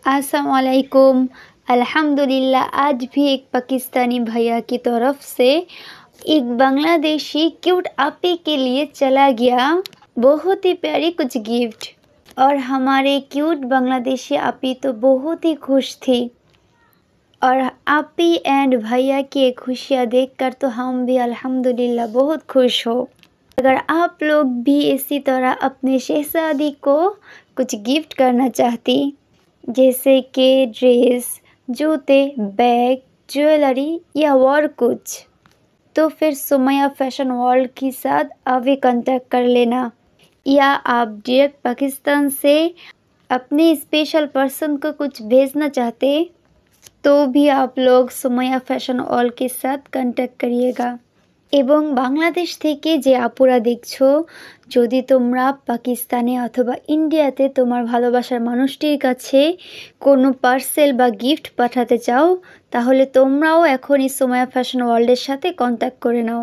अस्सलामुअलैकुम। अल्हम्दुलिल्लाह आज भी एक पाकिस्तानी भैया की तरफ से एक बांग्लादेशी क्यूट आपी के लिए चला गया बहुत ही प्यारी कुछ गिफ्ट। और हमारे क्यूट बांग्लादेशी आपी तो बहुत ही खुश थी। और आपी एंड भैया की खुशियाँ देखकर तो हम भी अल्हम्दुलिल्लाह बहुत खुश हो। अगर आप लोग भी इसी तरह अपने शहजादी को कुछ गिफ्ट करना चाहती, जैसे कि ड्रेस, जूते, बैग, ज्वेलरी या और कुछ, तो फिर सुमैया फैशन वर्ल्ड के साथ अभी कांटेक्ट कर लेना। या आप डायरेक्ट पाकिस्तान से अपने स्पेशल पर्सन को कुछ भेजना चाहते तो भी आप लोग सुमैया फैशन वर्ल्ड के साथ कांटेक्ट करिएगा। এবং বাংলাদেশ থেকে যে আপুরা দেখছো, যদি তোমরা পাকিস্তানে অথবা ইন্ডিয়াতে তোমার ভালোবাসার মানুষটির কাছে কোনো পার্সেল বা গিফট পাঠাতে চাও, তাহলে তোমরাও এখনই সুমাইয়া ফ্যাশন ওয়ার্ল্ডের সাথে কন্ট্যাক্ট করে নাও।